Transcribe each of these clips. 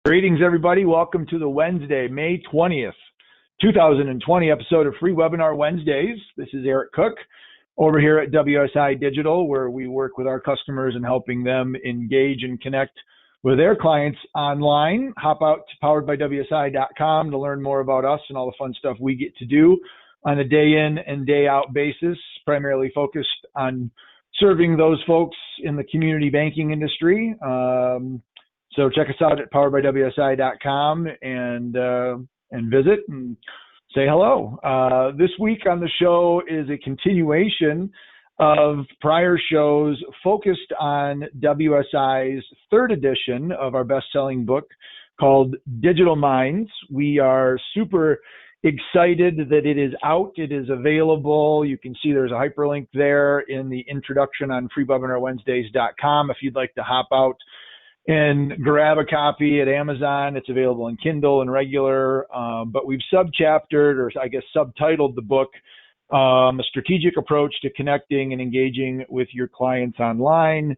Greetings, everybody. Welcome to the Wednesday, May 20th, 2020 episode of Free Webinar Wednesdays. This is Eric Cook over here at WSI Digital, where we work with our customers and helping them engage and connect with their clients online. Hop out to poweredbywsi.com to learn more about us and all the fun stuff we get to do on a day in and day out basis, primarily focused on serving those folks in the community banking industry. So check us out at poweredbywsi.com and visit and say hello. This week on the show is a continuation of prior shows focused on WSI's third edition of our best-selling book called Digital Minds. We are super excited that it is out. It is available. You can see there's a hyperlink there in the introduction on freewebinarwednesdays.com if you'd like to hop out and grab a copy at Amazon. It's available in Kindle and regular, but we've subchaptered, or I guess subtitled the book, A Strategic Approach to Connecting and Engaging with Your Clients Online.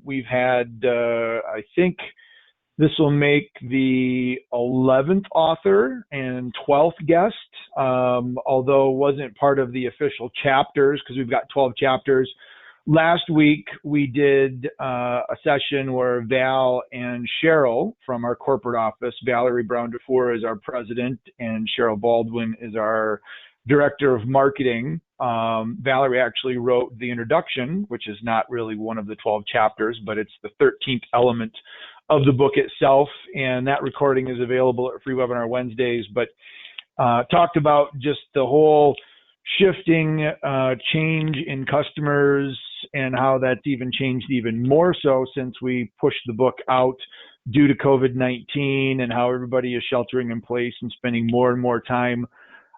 We've had, I think this will make the 11th author and 12th guest, although wasn't part of the official chapters because we've got 12 chapters. Last week, we did a session where Val and Cheryl from our corporate office, Valerie Brown-Dufour is our president, and Cheryl Baldwin is our director of marketing. Valerie actually wrote the introduction, which is not really one of the 12 chapters, but it's the 13th element of the book itself, and that recording is available at Free Webinar Wednesdays, but talked about just the whole shifting change in customers and how that's even changed even more so since we pushed the book out due to COVID-19 and how everybody is sheltering in place and spending more and more time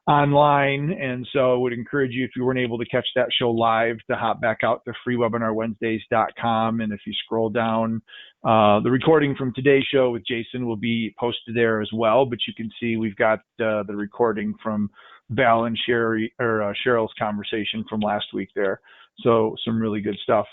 online. And so I would encourage you, if you weren't able to catch that show live, to hop back out to freewebinarwednesdays.com. And if you scroll down, the recording from today's show with Jason will be posted there as well. But you can see we've got the recording from Val and Cheryl's conversation from last week there. So some really good stuff.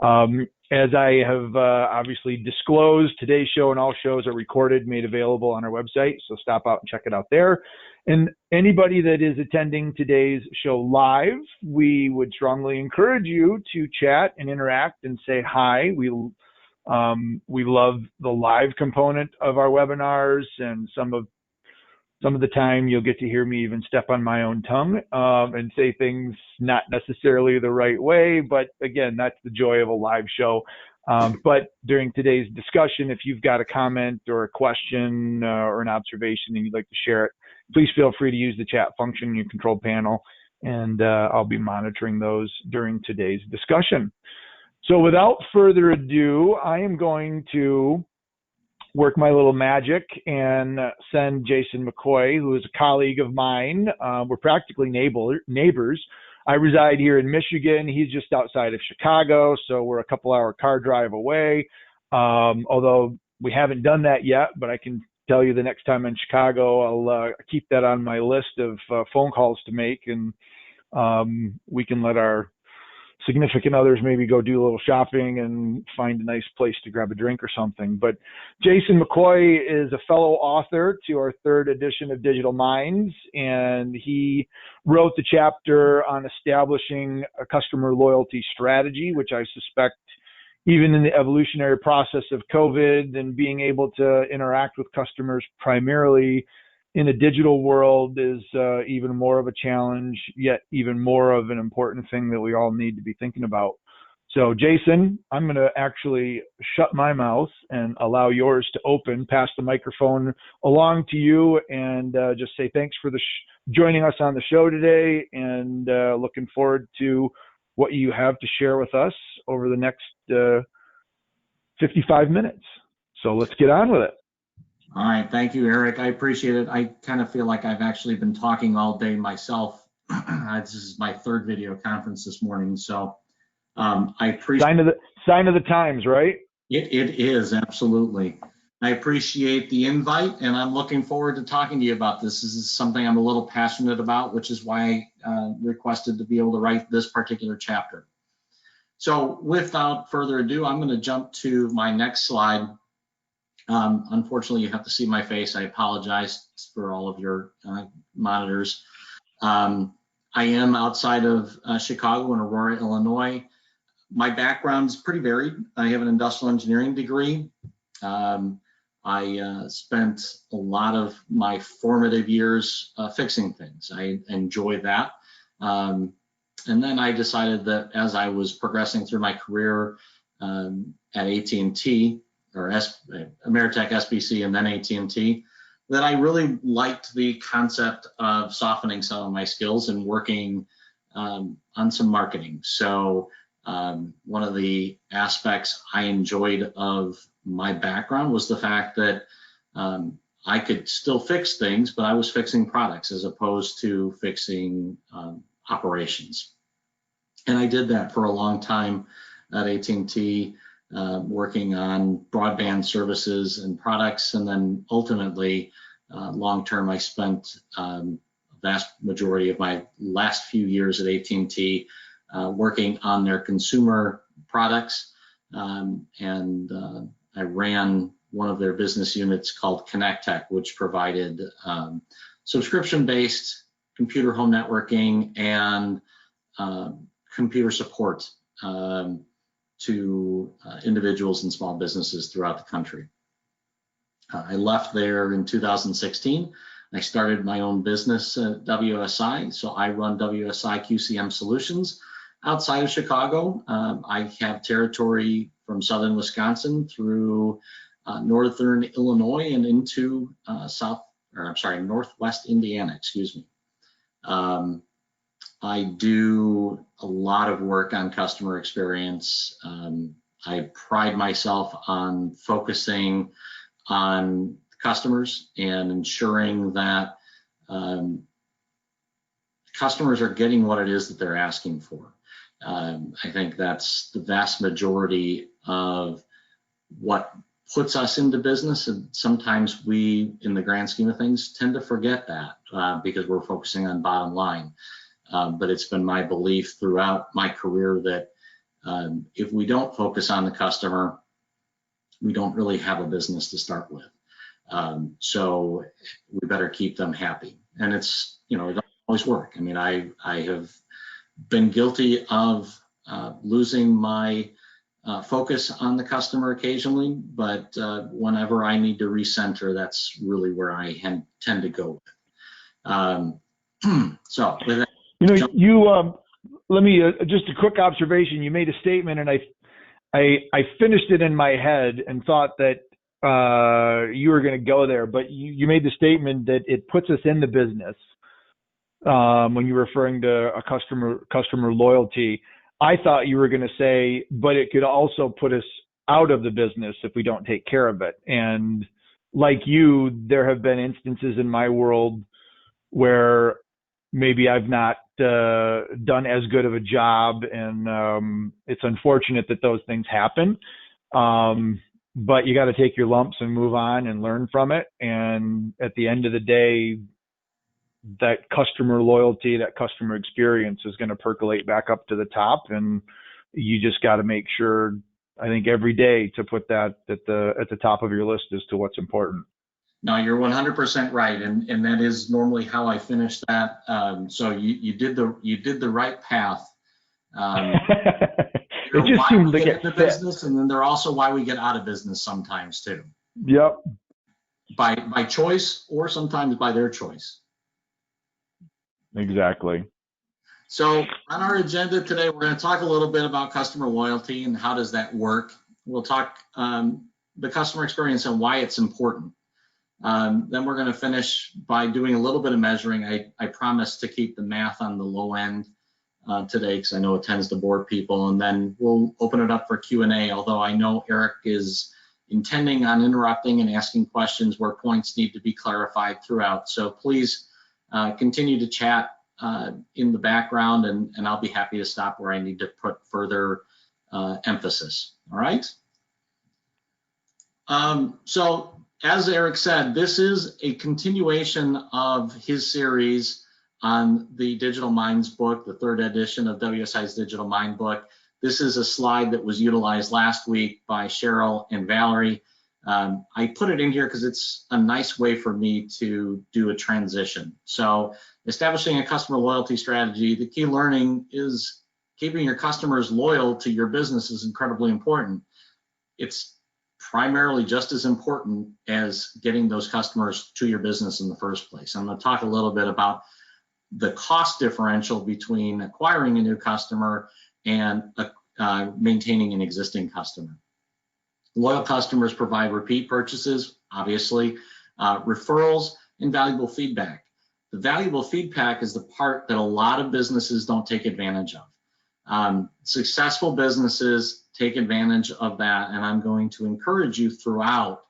As I have obviously disclosed, today's show and all shows are recorded, made available on our website. So stop out and check it out there. And anybody that is attending today's show live, we would strongly encourage you to chat and interact and say hi. We love the live component of our webinars, and some of the time you'll get to hear me even step on my own tongue and say things not necessarily the right way. But again, that's the joy of a live show. But during today's discussion, if you've got a comment or a question or an observation and you'd like to share it, please feel free to use the chat function in your control panel, and I'll be monitoring those during today's discussion. So without further ado, I am going to work my little magic and send Jason McCoy, who is a colleague of mine. We're practically neighbors. I reside here in Michigan. He's just outside of Chicago, so we're a couple-hour car drive away. Although we haven't done that yet, but I can tell you the next time I'm in Chicago, I'll keep that on my list of phone calls to make, and we can let our significant others maybe go do a little shopping and find a nice place to grab a drink or something. But Jason McCoy is a fellow author to our third edition of Digital Minds, and he wrote the chapter on establishing a customer loyalty strategy, which I suspect even in the evolutionary process of COVID and being able to interact with customers primarily in a digital world is even more of a challenge, yet even more of an important thing that we all need to be thinking about. So Jason, I'm going to actually shut my mouth and allow yours to open, pass the microphone along to you, and just say thanks for joining us on the show today, and looking forward to what you have to share with us over the next 55 minutes. So let's get on with it. All right, thank you, Eric. I appreciate it. I kind of feel like I've actually been talking all day myself. This is my third video conference this morning, so I appreciate sign of the times, right? It is, absolutely. I appreciate the invite, and I'm looking forward to talking to you about this. This is something I'm a little passionate about, which is why I requested to be able to write this particular chapter. So without further ado, I'm going to jump to my next slide. Unfortunately, you have to see my face. I apologize for all of your monitors. I am outside of Chicago in Aurora, Illinois. My background is pretty varied. I have an industrial engineering degree. I spent a lot of my formative years fixing things. I enjoy that. And then I decided that as I was progressing through my career at AT&T, or Ameritech, SBC, and then AT&T, that I really liked the concept of softening some of my skills and working on some marketing. So one of the aspects I enjoyed of my background was the fact that I could still fix things, but I was fixing products as opposed to fixing operations. And I did that for a long time at AT&T, working on broadband services and products. And then ultimately, long-term, I spent a vast majority of my last few years at AT&T working on their consumer products. I ran one of their business units called ConnectTech, which provided subscription-based computer home networking and computer support to individuals and small businesses throughout the country. I left there in 2016. I started my own business at WSI. So I run WSI QCM Solutions outside of Chicago. I have territory from southern Wisconsin through northern Illinois and into northwest Indiana, excuse me. I do a lot of work on customer experience. I pride myself on focusing on customers and ensuring that customers are getting what it is that they're asking for. I think that's the vast majority of what puts us into business, and sometimes we, in the grand scheme of things, tend to forget that because we're focusing on bottom line. But it's been my belief throughout my career that if we don't focus on the customer, we don't really have a business to start with. So we better keep them happy. And it's, it doesn't always work. I mean, I have been guilty of losing my focus on the customer occasionally, but whenever I need to recenter, that's really where I tend to go with. So with that, let me just a quick observation. You made a statement, and I finished it in my head and thought that you were going to go there, but you made the statement that it puts us in the business when you're referring to a customer loyalty. I thought you were going to say, but it could also put us out of the business if we don't take care of it. And like you, there have been instances in my world where maybe I've not done as good of a job, and it's unfortunate that those things happen. But you got to take your lumps and move on and learn from it. And at the end of the day, that customer loyalty, that customer experience is going to percolate back up to the top. And you just got to make sure, I think, every day to put that at the top of your list as to what's important. No, you're 100% right, and that is normally how I finish that. So you did the right path. It just seems to get into business, and then they're also why we get out of business sometimes too. Yep. By choice, or sometimes by their choice. Exactly. So on our agenda today, we're going to talk a little bit about customer loyalty and how does that work. We'll talk the customer experience and why it's important. Then we're going to finish by doing a little bit of measuring. I promise to keep the math on the low end today because I know it tends to bore people. And then we'll open it up for Q&A, although I know Eric is intending on interrupting and asking questions where points need to be clarified throughout. So please continue to chat in the background, and I'll be happy to stop where I need to put further emphasis. All right? So as Eric said, this is a continuation of his series on the Digital Minds book, the third edition of WSI's Digital Mind book. This is a slide that was utilized last week by Cheryl and Valerie. I put it in here because it's a nice way for me to do a transition. So establishing a customer loyalty strategy, the key learning is keeping your customers loyal to your business is incredibly important. It's primarily just as important as getting those customers to your business in the first place. I'm going to talk a little bit about the cost differential between acquiring a new customer and maintaining an existing customer. Loyal customers provide repeat purchases, obviously, referrals, and valuable feedback. The valuable feedback is the part that a lot of businesses don't take advantage of. Successful businesses take advantage of that, and I'm going to encourage you throughout,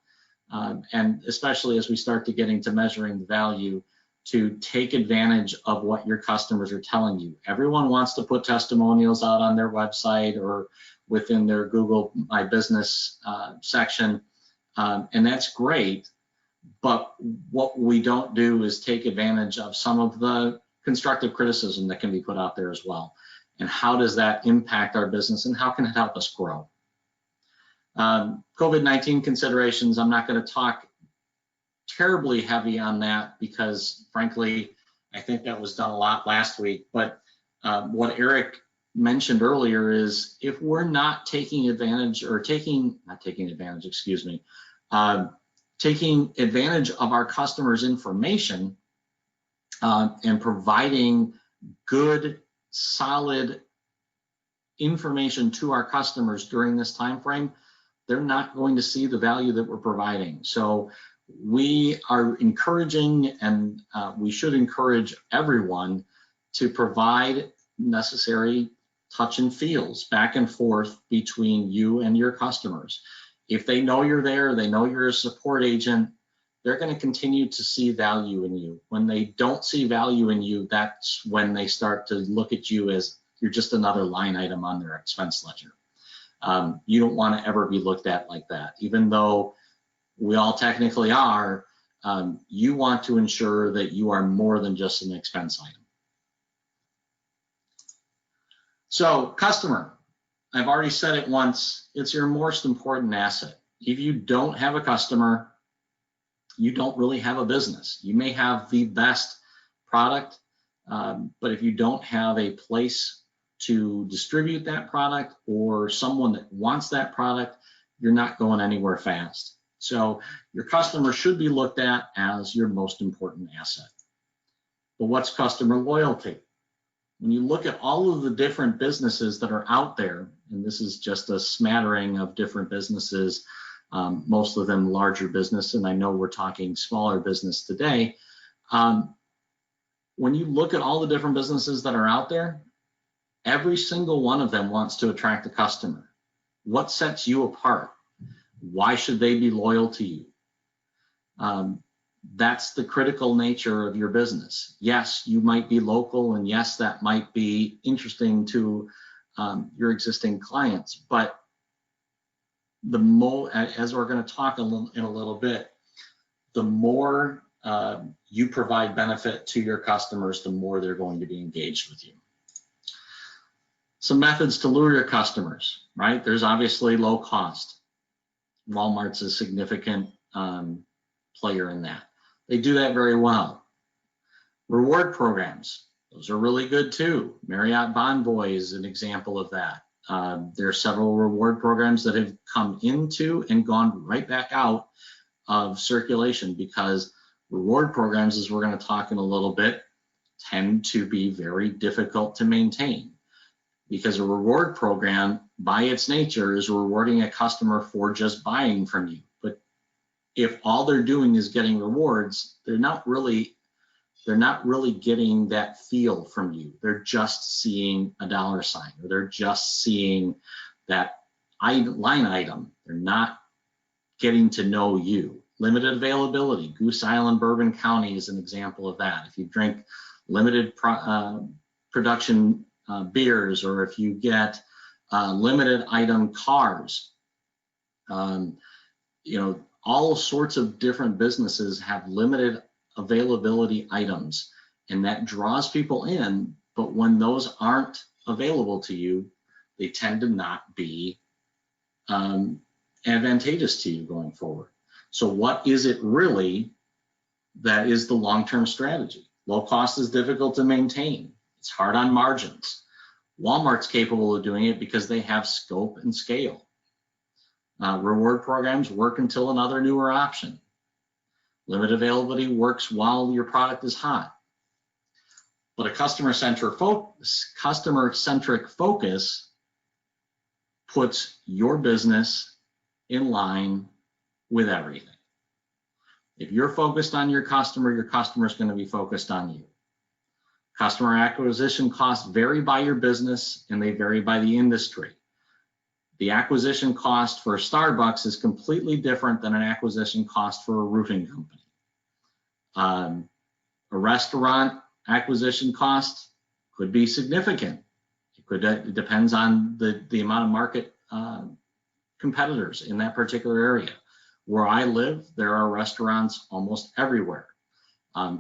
and especially as we start to get into measuring the value, to take advantage of what your customers are telling you. Everyone wants to put testimonials out on their website or within their Google My Business section, and that's great, but what we don't do is take advantage of some of the constructive criticism that can be put out there as well. And how does that impact our business, and how can it help us grow? COVID-19 considerations, I'm not going to talk terribly heavy on that because, frankly, I think that was done a lot last week. But what Eric mentioned earlier is if we're not taking advantage or taking advantage of our customers' information and providing good, solid information to our customers during this time frame, they're not going to see the value that we're providing. So we are encouraging, and we should encourage everyone to provide necessary touch and feels back and forth between you and your customers. If they know you're there, they know you're a support agent, they're going to continue to see value in you. When they don't see value in you, that's when they start to look at you as you're just another line item on their expense ledger. You don't want to ever be looked at like that. Even though we all technically are, you want to ensure that you are more than just an expense item. So, customer, I've already said it once, it's your most important asset. If you don't have a customer, you don't really have a business. You may have the best product, but if you don't have a place to distribute that product or someone that wants that product, you're not going anywhere fast. So your customer should be looked at as your most important asset. But what's customer loyalty? When you look at all of the different businesses that are out there, and this is just a smattering of different businesses, most of them larger business, and I know we're talking smaller business today. When you look at all the different businesses that are out there, every single one of them wants to attract a customer. What sets you apart? Why should they be loyal to you? That's the critical nature of your business. Yes, you might be local, and yes, that might be interesting to your existing clients, but the more, as we're going to talk in a little bit, the more you provide benefit to your customers, the more they're going to be engaged with you. Some methods to lure your customers, right? There's obviously low cost. Walmart's a significant player in that. They do that very well. Reward programs, those are really good too. Marriott Bonvoy is an example of that. There are several reward programs that have come into and gone right back out of circulation because reward programs, as we're going to talk in a little bit, tend to be very difficult to maintain because a reward program by its nature is rewarding a customer for just buying from you. But if all they're doing is getting rewards, they're not really getting that feel from you. They're just seeing a dollar sign, or they're just seeing that line item. They're not getting to know you. Limited availability. Goose Island, Bourbon County is an example of that. If you drink limited production beers, or if you get limited item cars, all sorts of different businesses have limited availability items, and that draws people in. But when those aren't available to you, they tend to not be advantageous to you going forward. So what is it really that is the long-term strategy? Low cost is difficult to maintain. It's hard on margins. Walmart's capable of doing it because they have scope and scale. Reward programs work until another newer option. Limited availability works while your product is hot. But a customer-centric focus puts your business in line with everything. If you're focused on your customer is going to be focused on you. Customer acquisition costs vary by your business and they vary by the industry. The acquisition cost for a Starbucks is completely different than an acquisition cost for a roofing company. A restaurant acquisition cost could be significant. It depends on the amount of market competitors in that particular area. Where I live, there are restaurants almost everywhere.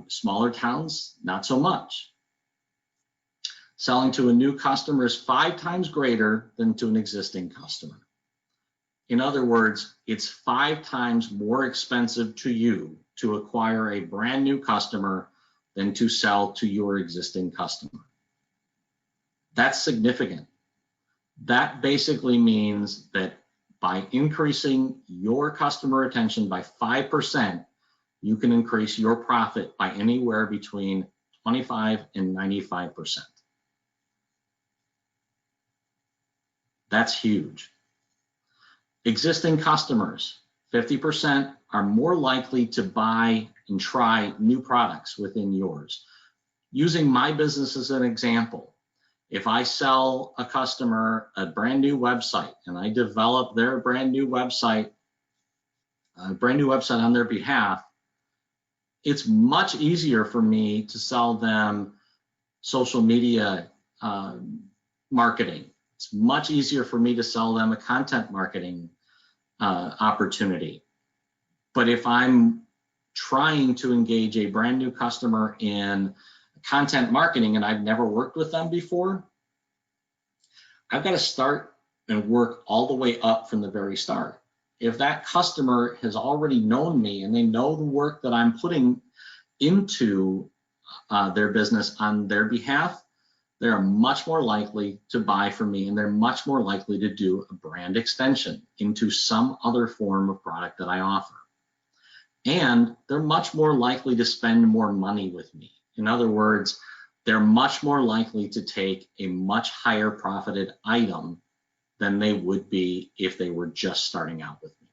Smaller towns, not so much. Selling to a new customer is 5 times greater than to an existing customer. In other words, it's 5 times more expensive to you to acquire a brand new customer than to sell to your existing customer. That's significant. That basically means that by increasing your customer retention by 5%, you can increase your profit by anywhere between 25 and 95%. That's huge. Existing customers, 50% are more likely to buy and try new products within yours. Using my business as an example, if I sell a customer a brand new website and I develop their brand new website on their behalf, it's much easier for me to sell them social media marketing. It's much easier for me to sell them a content marketing opportunity. But if I'm trying to engage a brand new customer in content marketing and I've never worked with them before, I've got to start and work all the way up from the very start. If that customer has already known me and they know the work that I'm putting into their business on their behalf, they're much more likely to buy from me, and they're much more likely to do a brand extension into some other form of product that I offer. And they're much more likely to spend more money with me. In other words, they're much more likely to take a much higher profited item than they would be if they were just starting out with me.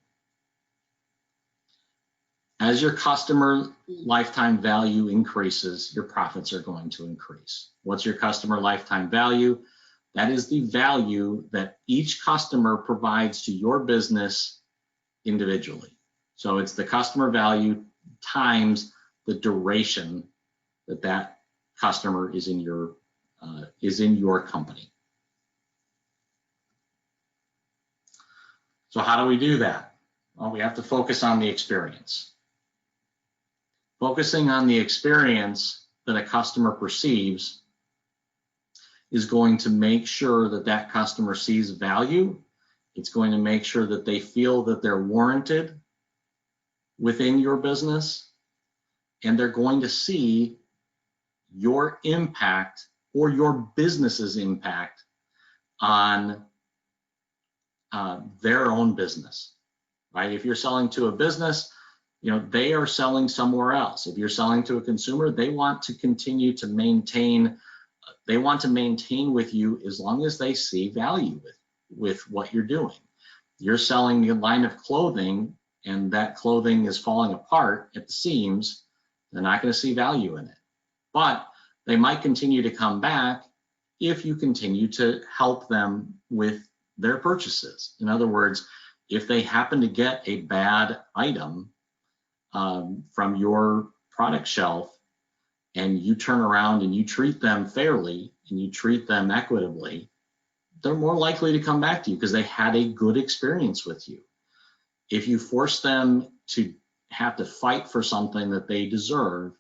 As your customer lifetime value increases, your profits are going to increase. What's your customer lifetime value? That is the value that each customer provides to your business individually. So it's the customer value times the duration that that customer is in your company. So how do we do that? Well, we have to focus on the experience. Focusing on the experience that a customer perceives is going to make sure that that customer sees value. It's going to make sure that they feel that they're warranted within your business, and they're going to see your impact or your business's impact on their own business, right? If you're selling to a business, they are selling somewhere else. If you're selling to a consumer, they want to continue to maintain. They want to maintain with you as long as they see value with what you're doing. You're selling a line of clothing and that clothing is falling apart at the seams, they're not going to see value in it. But they might continue to come back if you continue to help them with their purchases. In other words, if they happen to get a bad item from your product shelf and you turn around and you treat them fairly and you treat them equitably, they're more likely to come back to you because they had a good experience with you. If you force them to have to fight for something that they deserve,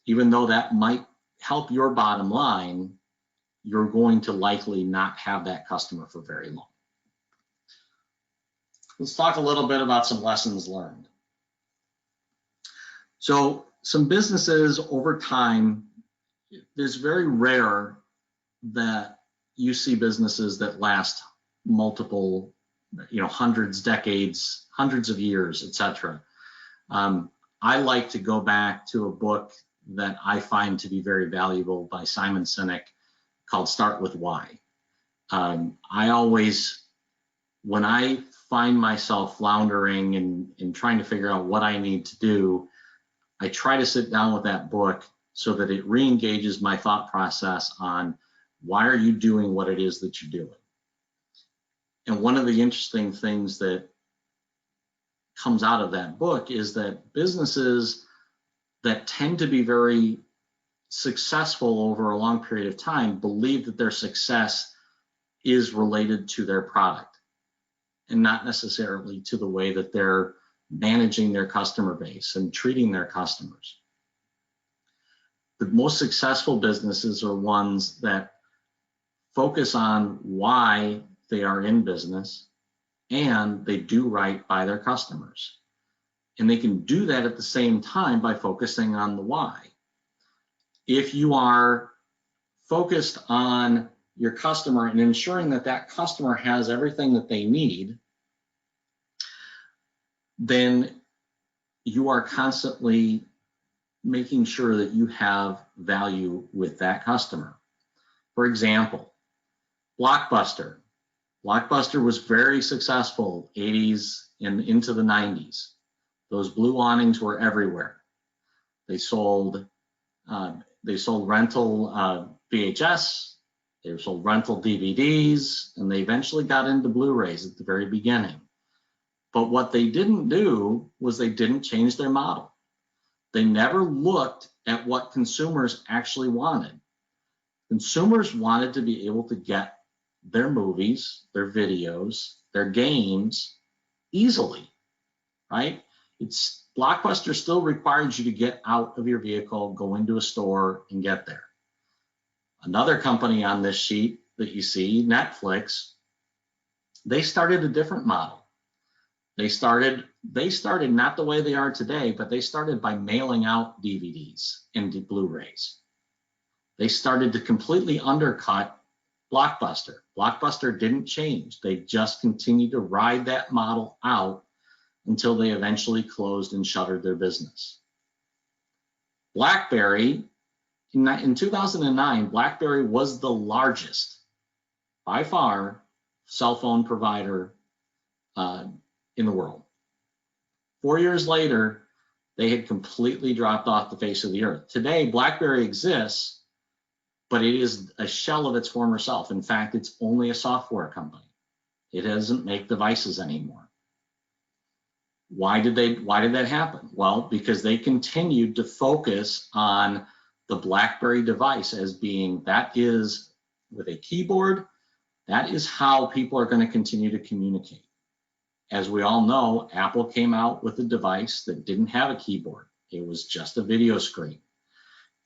even though that might help your bottom line, you're going to likely not have that customer for very long. Let's talk a little bit about some lessons learned. So some businesses over time, it's very rare that you see businesses that last multiple, hundreds, decades, hundreds of years, etc. I like to go back to a book that I find to be very valuable by Simon Sinek called Start With Why. I always, when I find myself floundering and trying to figure out what I need to do, I try to sit down with that book so that it re-engages my thought process on why are you doing what it is that you're doing. And one of the interesting things that comes out of that book is that businesses that tend to be very successful over a long period of time believe that their success is related to their product and not necessarily to the way that they're managing their customer base and treating their customers. The most successful businesses are ones that focus on why they are in business and they do right by their customers. And they can do that at the same time by focusing on the why. If you are focused on your customer and ensuring that that customer has everything that they need, then you are constantly making sure that you have value with that customer. For example, Blockbuster. Blockbuster was very successful 80s and into the 90s. Those blue awnings were everywhere. They sold rental VHS, they sold rental DVDs, and they eventually got into Blu-rays at the very beginning. But what they didn't do was they didn't change their model. They never looked at what consumers actually wanted. Consumers wanted to be able to get their movies, their videos, their games easily, right? Blockbuster still requires you to get out of your vehicle, go into a store, and get there. Another company on this sheet that you see, Netflix, they started a different model. They started not the way they are today, but they started by mailing out DVDs and Blu-rays. They started to completely undercut Blockbuster. Blockbuster didn't change. They just continued to ride that model out until they eventually closed and shuttered their business. BlackBerry, in 2009, BlackBerry was the largest, by far, cell phone provider in the world. 4 years later, they had completely dropped off the face of the earth. Today, BlackBerry exists, but it is a shell of its former self. In fact, it's only a software company. It doesn't make devices anymore. Why did that happen? Well, because they continued to focus on the BlackBerry device as being, that is with a keyboard, that is how people are going to continue to communicate. As we all know, Apple came out with a device that didn't have a keyboard. It was just a video screen.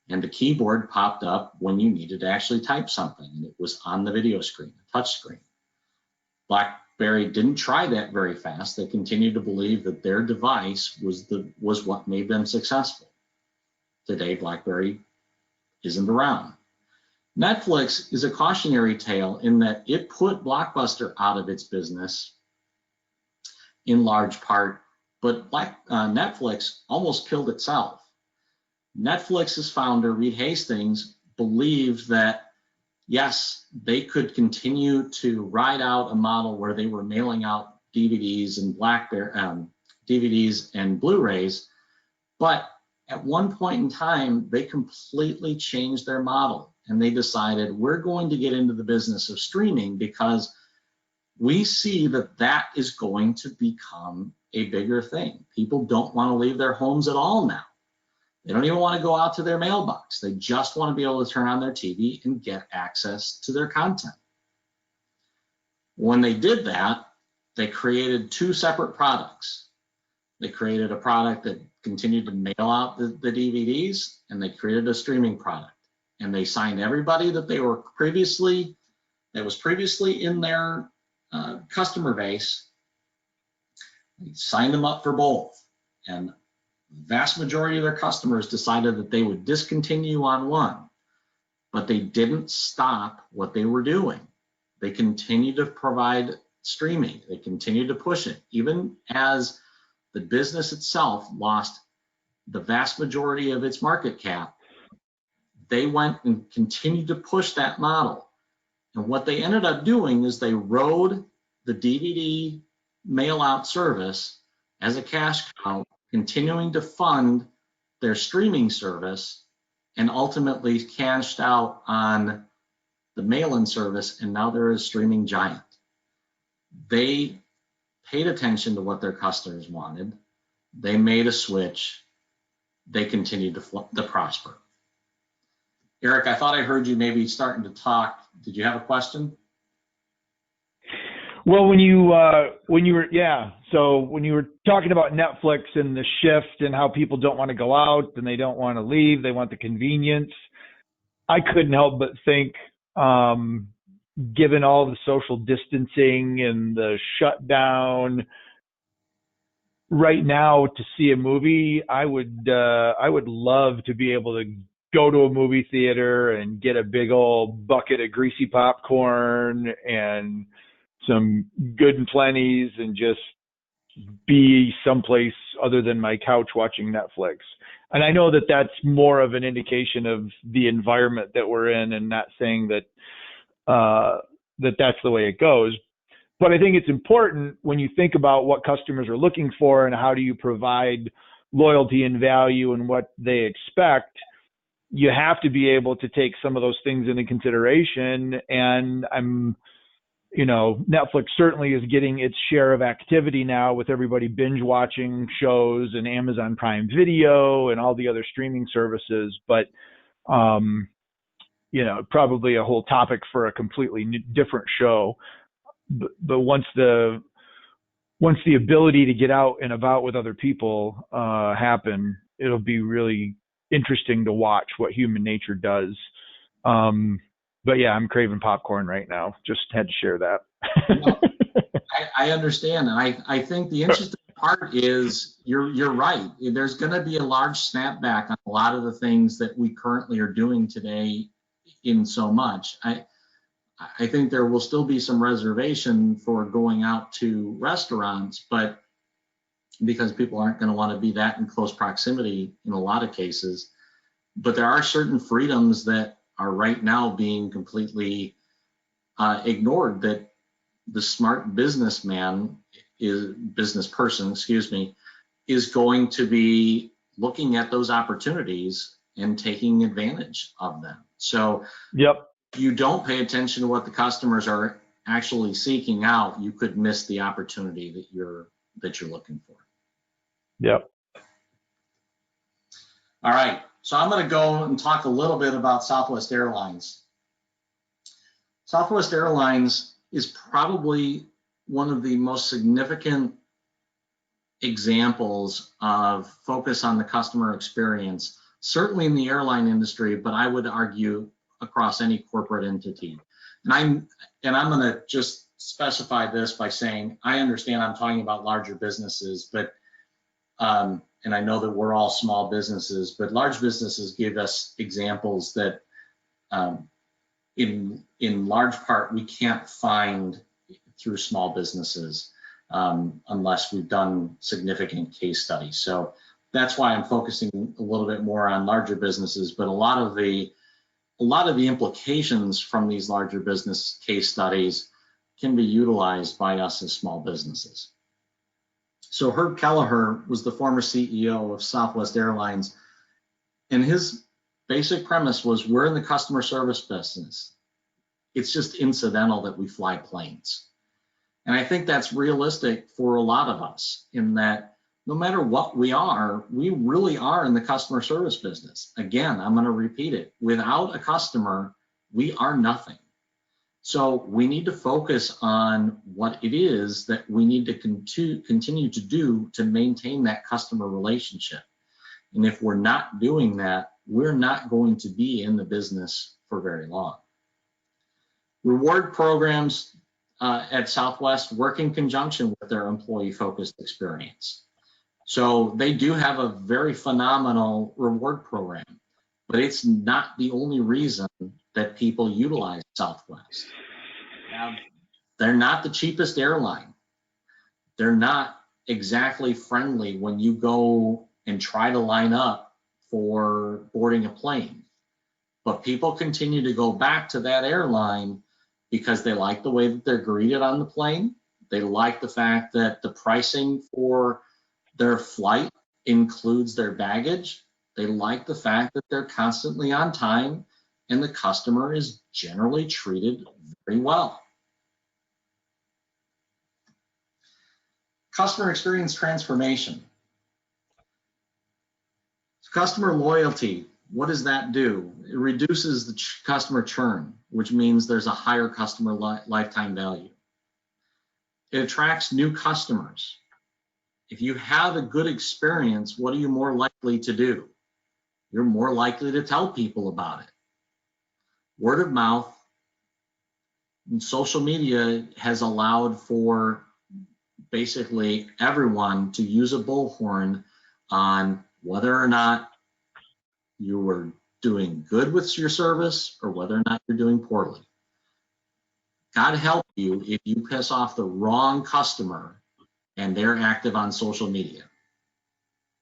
And the keyboard popped up when you needed to actually type something, and it was on the video screen, a touch screen. BlackBerry didn't try that very fast. They continued to believe that their device was what made them successful. Today, BlackBerry isn't around. Netflix is a cautionary tale in that it put Blockbuster out of its business in large part, but Netflix almost killed itself. Netflix's founder, Reed Hastings, believed that, yes, they could continue to ride out a model where they were mailing out DVDs and DVDs and Blu-rays, but at one point in time, they completely changed their model, and they decided, we're going to get into the business of streaming because we see that that is going to become a bigger thing. People don't want to leave their homes at all now. They don't even want to go out to their mailbox. They just want to be able to turn on their TV and get access to their content. When they did that, they created two separate products. They created a product that continued to mail out the DVDs, and they created a streaming product. and they signed everybody that was previously in their customer base. They signed them up for both, and the vast majority of their customers decided that they would discontinue on one, but they didn't stop what they were doing. They continued to provide streaming. They continued to push it, even as the business itself lost the vast majority of its market cap. They went and continued to push that model. And what they ended up doing is they rode the DVD mail out service as a cash cow, continuing to fund their streaming service, and ultimately cashed out on the mail-in service, and now they're a streaming giant. They paid attention to what their customers wanted. They made a switch. They continued to prosper. Eric, I thought I heard you maybe starting to talk. Did you have a question? Well, when you were talking about Netflix and the shift and how people don't want to go out and they don't want to leave, they want the convenience, I couldn't help but think, given all the social distancing and the shutdown, right now to see a movie, I would love to be able to go to a movie theater and get a big old bucket of greasy popcorn and some good and plenties and just be someplace other than my couch watching Netflix. And I know that that's more of an indication of the environment that we're in, and not saying that that's the way it goes. But I think it's important when you think about what customers are looking for and how do you provide loyalty and value and what they expect, you have to be able to take some of those things into consideration. And Netflix certainly is getting its share of activity now with everybody binge watching shows and Amazon Prime Video and all the other streaming services. But, probably a whole topic for a completely different show. But once the ability to get out and about with other people happen, it'll be really interesting to watch what human nature does. But yeah, I'm craving popcorn right now. Just had to share that. I understand, and I think the interesting part is you're right. There's going to be a large snapback on a lot of the things that we currently are doing today in so much. I think there will still be some reservation for going out to restaurants, but because people aren't going to want to be that in close proximity in a lot of cases. But there are certain freedoms that are right now being completely ignored, that the smart business person, is going to be looking at those opportunities and taking advantage of them. So yep. If you don't pay attention to what the customers are actually seeking out, you could miss the opportunity that you're looking for. Yep. All right. So I'm going to go and talk a little bit about Southwest Airlines. Southwest Airlines is probably one of the most significant examples of focus on the customer experience, certainly in the airline industry, but I would argue across any corporate entity. And I'm going to just specify this by saying I understand I'm talking about larger businesses, but and I know that we're all small businesses, but large businesses give us examples that in large part we can't find through small businesses unless we've done significant case studies. So that's why I'm focusing a little bit more on larger businesses, but a lot of the implications from these larger business case studies can be utilized by us as small businesses. So Herb Kelleher was the former CEO of Southwest Airlines, and his basic premise was we're in the customer service business. It's just incidental that we fly planes. And I think that's realistic for a lot of us, in that no matter what we really are in the customer service business. Again, I'm going to repeat it. Without a customer, we are nothing. So we need to focus on what it is that we need to continue to do to maintain that customer relationship. And if we're not doing that, we're not going to be in the business for very long. Reward programs at Southwest work in conjunction with their employee-focused experience. So they do have a very phenomenal reward program, but it's not the only reason that people utilize Southwest. They're not the cheapest airline. They're not exactly friendly when you go and try to line up for boarding a plane. But people continue to go back to that airline because they like the way that they're greeted on the plane. They like the fact that the pricing for their flight includes their baggage. They like the fact that they're constantly on time and the customer is generally treated very well. Customer experience transformation. Customer loyalty, what does that do? It reduces the customer churn, which means there's a higher customer lifetime value. It attracts new customers. If you have a good experience, what are you more likely to do? You're more likely to tell people about it. Word of mouth and social media has allowed for basically everyone to use a bullhorn on whether or not you were doing good with your service or whether or not you're doing poorly. God help you if you piss off the wrong customer and they're active on social media.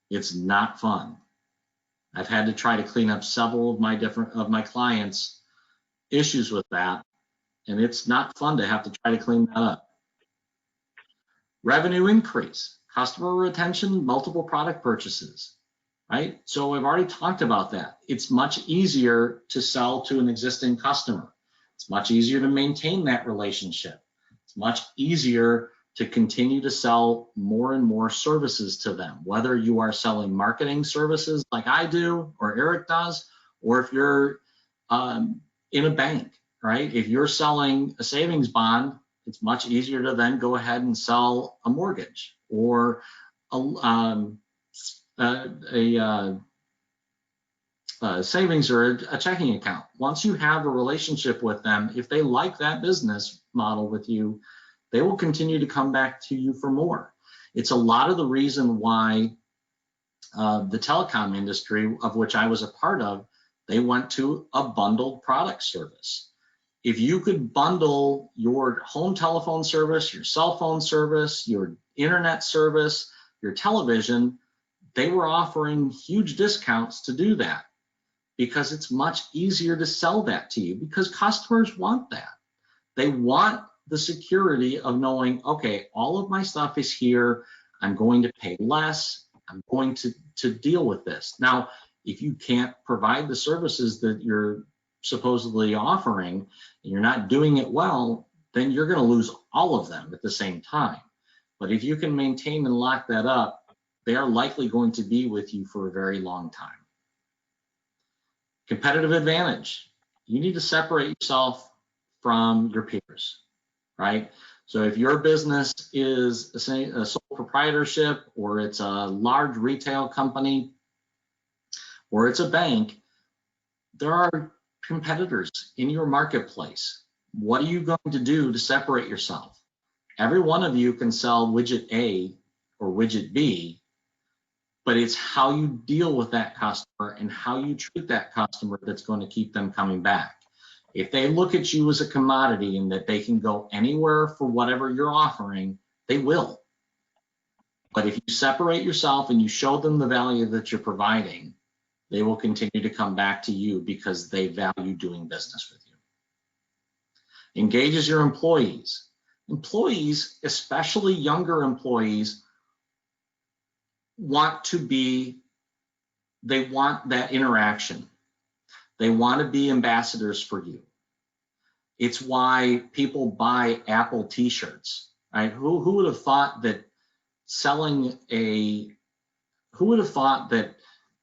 It's not fun. I've had to try to clean up several of my clients' issues with that, and it's not fun to have to try to clean that up. Revenue increase, customer retention, multiple product purchases, right? So I've already talked about that. It's much easier to sell to an existing customer. It's much easier to maintain that relationship. It's much easier to continue to sell more and more services to them, whether you are selling marketing services like I do or Eric does, or if you're in a bank, right? If you're selling a savings bond, it's much easier to then go ahead and sell a mortgage or a savings or a checking account. Once you have a relationship with them, if they like that business model with you, they will continue to come back to you for more. It's a lot of the reason why the telecom industry, of which I was a part of, they went to a bundled product service. If you could bundle your home telephone service, your cell phone service, your internet service, your television, they were offering huge discounts to do that because it's much easier to sell that to you because customers want that. They want the security of knowing, okay, all of my stuff is here. I'm going to pay less. I'm going to deal with this. Now, if you can't provide the services that you're supposedly offering and you're not doing it well, then you're going to lose all of them at the same time. But if you can maintain and lock that up, they are likely going to be with you for a very long time. Competitive advantage. You need to separate yourself from your peers, right? So if your business is a sole proprietorship or it's a large retail company or it's a bank, there are competitors in your marketplace. What are you going to do to separate yourself? Every one of you can sell widget A or widget B, but it's how you deal with that customer and how you treat that customer that's going to keep them coming back. If they look at you as a commodity and that they can go anywhere for whatever you're offering, they will. But if you separate yourself and you show them the value that you're providing, they will continue to come back to you because they value doing business with you. Engages your employees. Employees, especially younger employees, they want that interaction. They want to be ambassadors for you. It's why people buy Apple t-shirts, right? Who would have thought that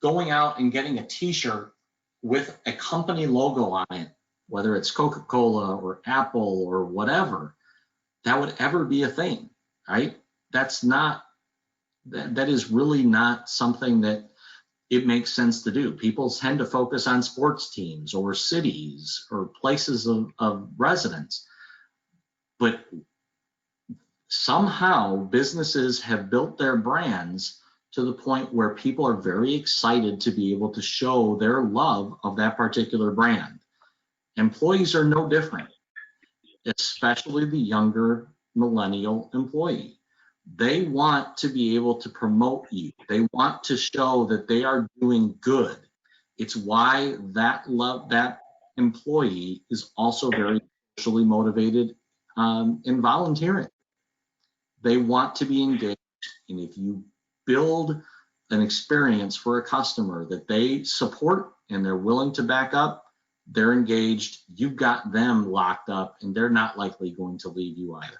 going out and getting a t-shirt with a company logo on it, whether it's Coca-Cola or Apple or whatever, that would ever be a thing, right? That is really not something that it makes sense to do. People tend to focus on sports teams or cities or places of residence. But somehow businesses have built their brands to the point where people are very excited to be able to show their love of that particular brand. Employees are no different, especially the younger millennial employee. They want to be able to promote you. They want to show that they are doing good. It's why that employee is also very socially motivated in volunteering. They want to be engaged. And if you build an experience for a customer that they support and they're willing to back up, they're engaged, you've got them locked up, and they're not likely going to leave you either.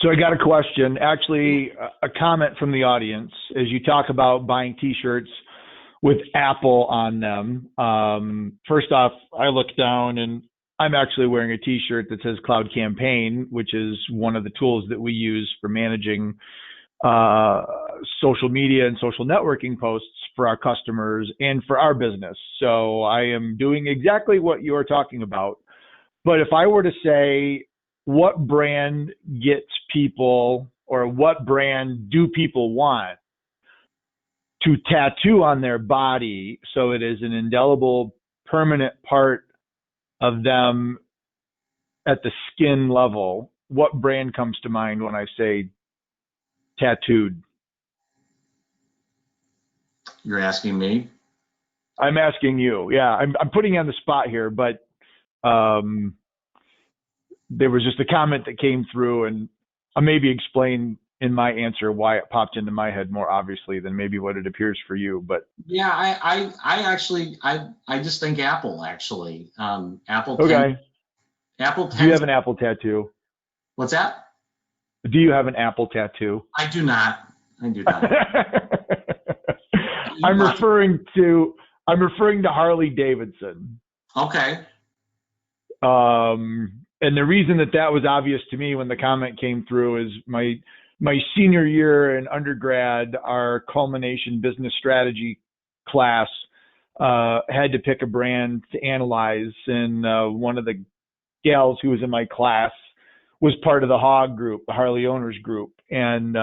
So I got a question, actually a comment from the audience as you talk about buying t-shirts with Apple on them. First off, I look down and I'm actually wearing a t-shirt that says Cloud Campaign, which is one of the tools that we use for managing social media and social networking posts for our customers and for our business. So I am doing exactly what you're talking about. But if I were to say, what brand gets people, or what brand do people want to tattoo on their body so it is an indelible, permanent part of them at the skin level, what brand comes to mind when I say tattooed? You're asking me? I'm asking you. Yeah, I'm putting you on the spot here, but there was just a comment that came through, and I'll maybe explain in my answer why it popped into my head more obviously than maybe what it appears for you. But yeah, I actually just think Apple actually. Apple. Okay. Apple Do you have tends. an Apple tattoo? What's that? Do you have an Apple tattoo? I do not. I do not. I'm referring to Harley Davidson. Okay. And the reason that was obvious to me when the comment came through is my senior year in undergrad, our culmination business strategy class had to pick a brand to analyze, and one of the gals who was in my class was part of the HOG group, the Harley Owners Group, and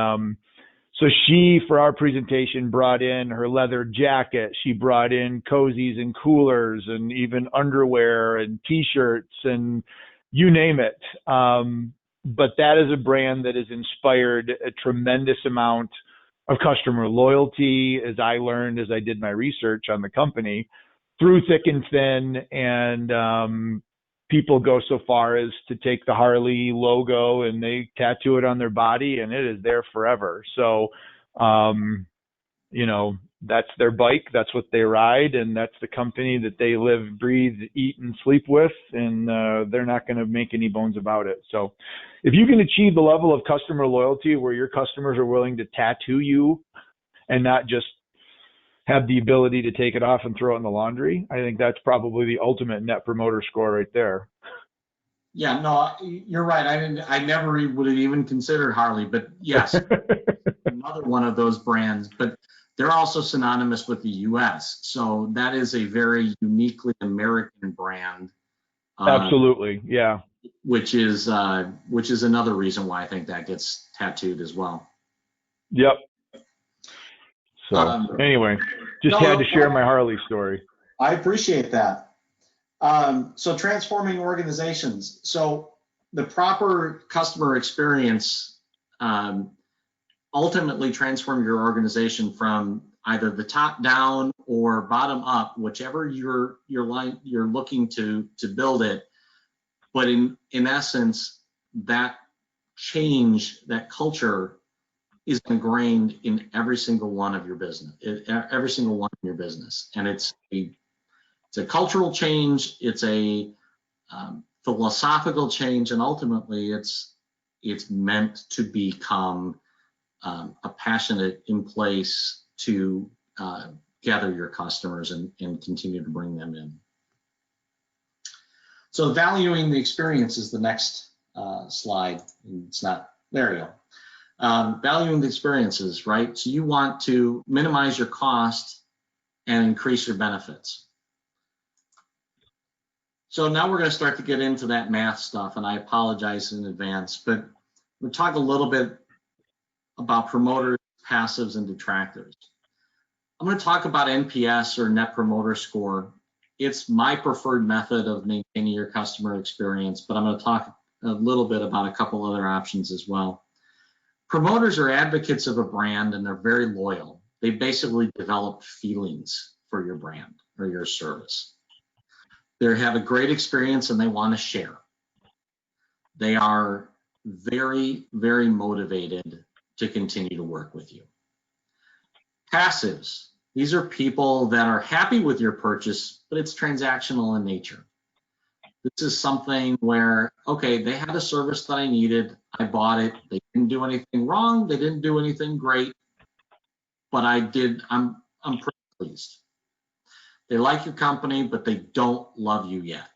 so she, for our presentation, brought in her leather jacket. She brought in cozies and coolers and even underwear and T-shirts and you name it. But that is a brand that has inspired a tremendous amount of customer loyalty, as I learned as I did my research on the company, through thick and thin. And people go so far as to take the Harley logo and they tattoo it on their body, and it is there forever. So, that's their bike, that's what they ride, and that's the company that they live, breathe, eat, and sleep with, and they're not going to make any bones about it. So if you can achieve the level of customer loyalty where your customers are willing to tattoo you and not just have the ability to take it off and throw it in the laundry, I think that's probably the ultimate net promoter score right there. Yeah, no, you're right. I never would have even considered Harley, but yes, another one of those brands, but they're also synonymous with the US. So that is a very uniquely American brand. Absolutely. Yeah. Which is another reason why I think that gets tattooed as well. Yep. So anyway, had to share my Harley story. I appreciate that. So transforming organizations. So the proper customer experience ultimately transform your organization from either the top down or bottom up, whichever you're looking to build it. But in essence, that change, that culture is ingrained in every single one of your business, and it's a cultural change, it's a philosophical change, and ultimately it's meant to become a passionate in place to gather your customers and continue to bring them in. So valuing the experience is the next slide. It's not, there you go. Valuing the experiences, right? So you want to minimize your cost and increase your benefits. So now we're going to start to get into that math stuff, and I apologize in advance, but we'll talk a little bit about promoters, passives, and detractors. I'm going to talk about NPS, or Net Promoter Score. It's my preferred method of maintaining your customer experience, but I'm going to talk a little bit about a couple other options as well. Promoters are advocates of a brand, and they're very loyal. They basically develop feelings for your brand or your service. They have a great experience and they want to share. They are very, very motivated to continue to work with you. Passives. These are people that are happy with your purchase, but it's transactional in nature. This is something where, okay, they had a service that I needed, I bought it, they didn't do anything wrong, they didn't do anything great, but I'm pretty pleased. They like your company, but they don't love you yet.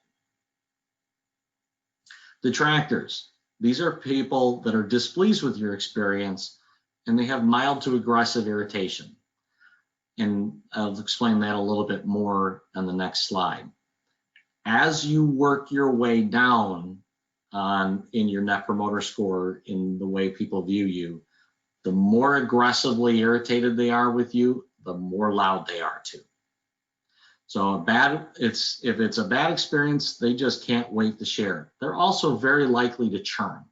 Detractors. These are people that are displeased with your experience and they have mild to aggressive irritation. And I'll explain that a little bit more on the next slide. As you work your way down in your Net Promoter Score, in the way people view you, the more aggressively irritated they are with you, the more loud they are too. So if it's a bad experience, they just can't wait to share. They're also very likely to churn.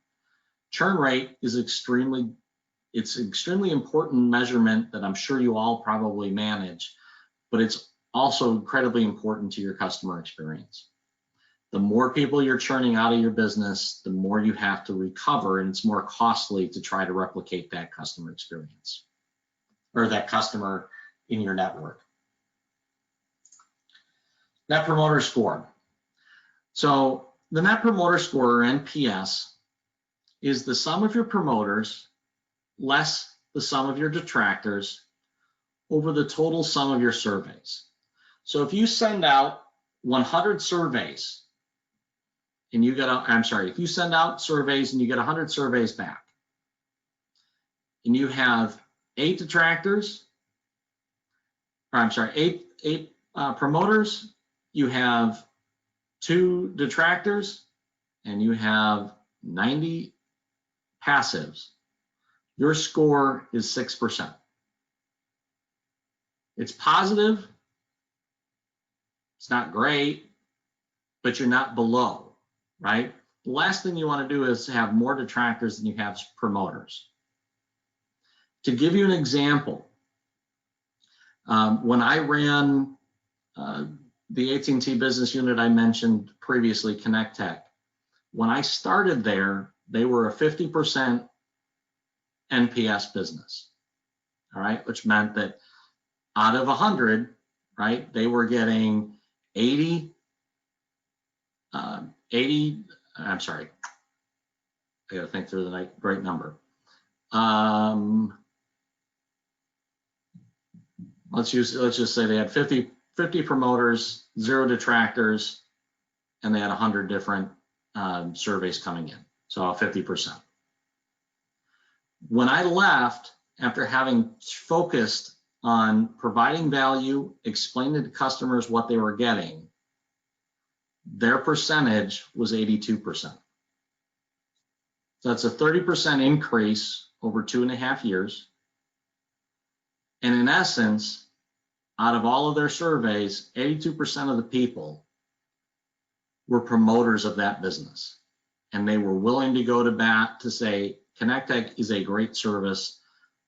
Churn rate is extremely important measurement that I'm sure you all probably manage, but it's also incredibly important to your customer experience. The more people you're churning out of your business, the more you have to recover, and it's more costly to try to replicate that customer experience or that customer in your network. Net Promoter Score. So the Net Promoter Score, or NPS, is the sum of your promoters less the sum of your detractors over the total sum of your surveys. So if you send out 100 surveys and you get, if you send out surveys and you get 100 surveys back, and you have 8 detractors, or eight promoters, you have 2 detractors, and you have 90 passives, your score is 6%. It's positive, it's not great, but you're not below, right? The last thing you want to do is have more detractors than you have promoters. To give you an example, when I ran the AT&T business unit I mentioned previously, Connect Tech, when I started there, they were a 50% NPS business, all right, which meant that out of 100, right, they were getting 80, I gotta think through the right number. Let's just say they had 50 promoters, 0 detractors, and they had 100 different surveys coming in, so 50%. When I left, after having focused on providing value, explaining to customers what they were getting, their percentage was 82%. So that's a 30% increase over 2.5 years. And in essence, out of all of their surveys, 82% of the people were promoters of that business. And they were willing to go to bat to say, Connect Tech is a great service.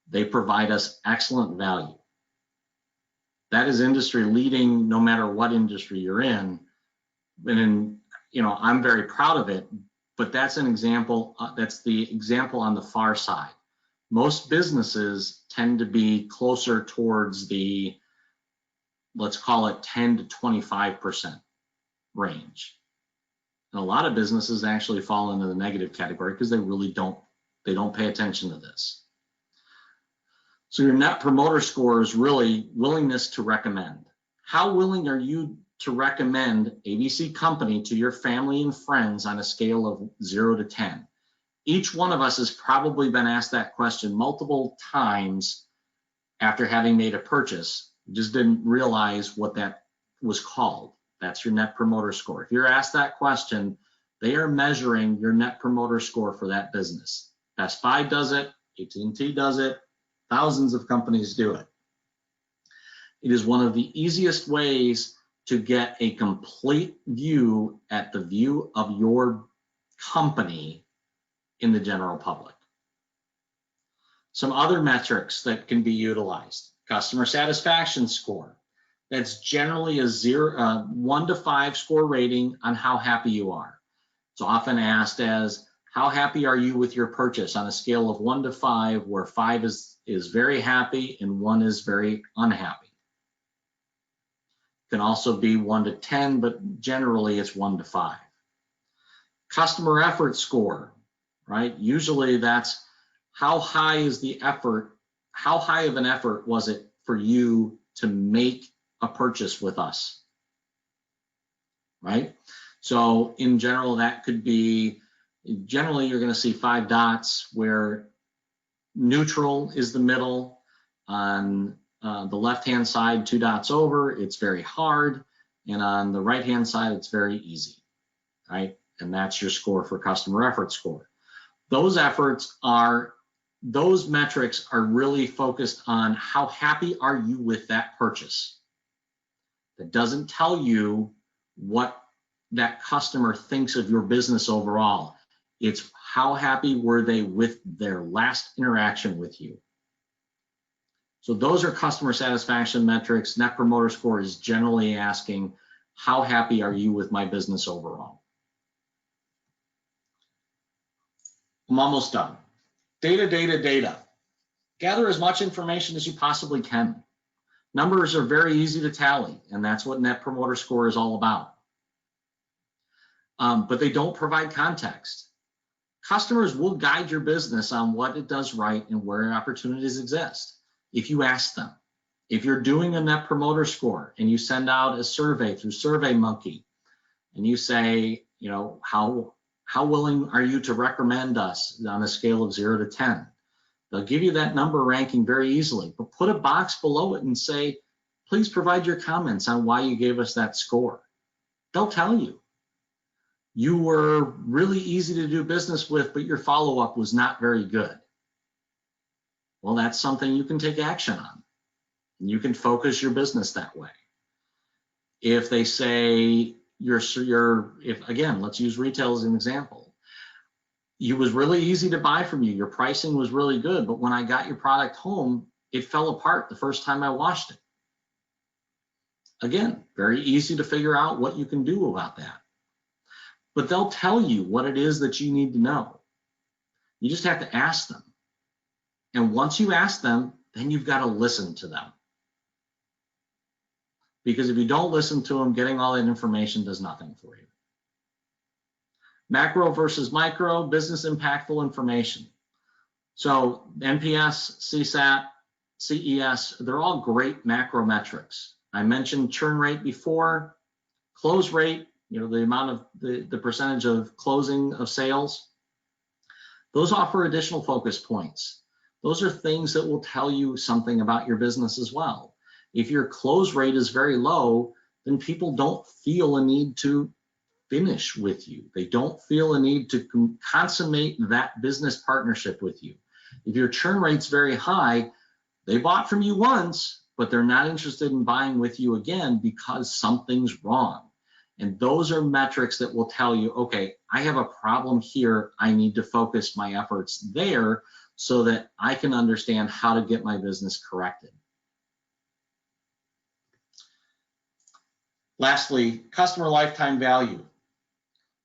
They provide us excellent value. That is industry leading, no matter what industry you're in. And I'm very proud of it, but that's an example, that's the example on the far side. Most businesses tend to be closer towards the, let's call it 10 to 25% range. And a lot of businesses actually fall into the negative category because they really don't pay attention to this. So your Net Promoter Score is really willingness to recommend. How willing are you to recommend ABC Company to your family and friends on a scale of 0 to 10? Each one of us has probably been asked that question multiple times after having made a purchase. You just didn't realize what that was called. That's your Net Promoter Score. If you're asked that question, they are measuring your Net Promoter Score for that business. Best Buy does it, AT&T does it, thousands of companies do it. It is one of the easiest ways to get a complete view at the view of your company in the general public. Some other metrics that can be utilized: customer satisfaction score. That's generally a 1 to 5 score rating on how happy you are. It's often asked as, how happy are you with your purchase on a scale of 1 to 5, where 5 is very happy and 1 is very unhappy. It can also be 1 to 10, but generally it's 1 to 5. Customer effort score, right? Usually that's how high is the effort, how high of an effort was it for you to make a purchase with us, right? So in general, that could be, generally you're going to see 5 dots, where neutral is the middle. On the left-hand side, 2 dots over, it's very hard. And on the right-hand side, it's very easy, right? And that's your score for customer effort score. Those metrics are really focused on how happy are you with that purchase. That doesn't tell you what that customer thinks of your business overall. It's how happy were they with their last interaction with you. So those are customer satisfaction metrics. Net Promoter Score is generally asking, how happy are you with my business overall? I'm almost done. Data. Gather as much information as you possibly can. Numbers are very easy to tally, and that's what Net Promoter Score is all about. But they don't provide context. Customers will guide your business on what it does right and where opportunities exist if you ask them. If you're doing a Net Promoter Score and you send out a survey through SurveyMonkey and you say, you know, how willing are you to recommend us on a scale of 0 to 10? They'll give you that number ranking very easily, but put a box below it and say, please provide your comments on why you gave us that score. They'll tell you. You were really easy to do business with, but your follow-up was not very good. Well, that's something you can take action on. You can focus your business that way. If they say again, let's use retail as an example. It was really easy to buy from you. Your pricing was really good, but when I got your product home, it fell apart the first time I washed it. Again, very easy to figure out what you can do about that. But they'll tell you what it is that you need to know. You just have to ask them. And once you ask them, then you've got to listen to them. Because if you don't listen to them, getting all that information does nothing for you. Macro versus micro, business impactful information. So NPS, CSAT, CES, they're all great macro metrics. I mentioned churn rate before, close rate, you know, the amount of the percentage of closing of sales. Those offer additional focus points. Those are things that will tell you something about your business as well. If your close rate is very low, then people don't feel a need to finish with you. They don't feel a need to consummate that business partnership with you. If your churn rate's very high, they bought from you once, but they're not interested in buying with you again because something's wrong. And those are metrics that will tell you, okay, I have a problem here. I need to focus my efforts there so that I can understand how to get my business corrected. Lastly, customer lifetime value.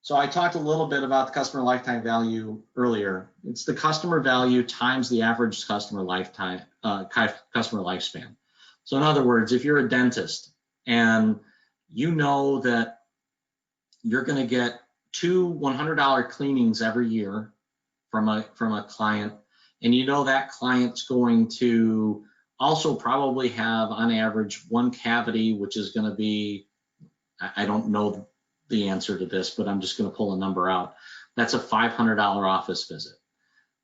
So I talked a little bit about the customer lifetime value earlier. It's the customer value times the average customer lifetime, customer lifespan. So in other words, if you're a dentist and you know that you're going to get 2 $100 cleanings every year from a client, and you know that client's going to also probably have on average 1 cavity, which is going to be, I don't know the answer to this, but I'm just going to pull a number out. That's a $500 office visit.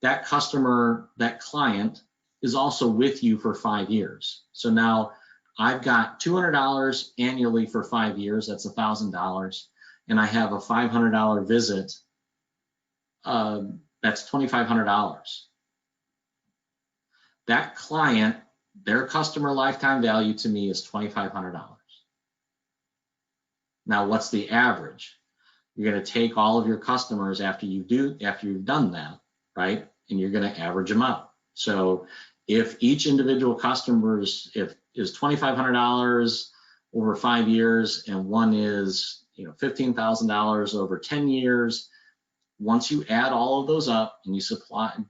That customer, that client is also with you for 5 years. So now I've got $200 annually for 5 years, that's $1,000, and I have a $500 visit, that's $2,500. That client, their customer lifetime value to me is $2,500. Now, what's the average? You're going to take all of your customers after you've done that, right? And you're going to average them out. So if each individual customer is $2,500 over 5 years, and one is $15,000 over 10 years, once you add all of those up and you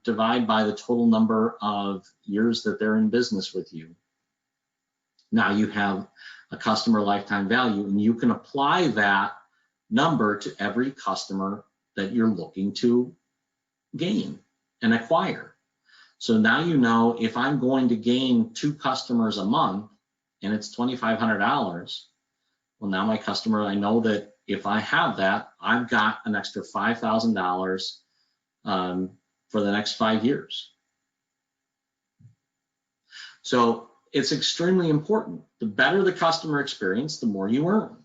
divide by the total number of years that they're in business with you, now you have a customer lifetime value, and you can apply that number to every customer that you're looking to gain and acquire. So now you know, if I'm going to gain 2 customers a month and it's $2,500, well, now my customer, I know that if I have that, I've got an extra $5,000 for the next 5 years. So it's extremely important. The better the customer experience, the more you earn.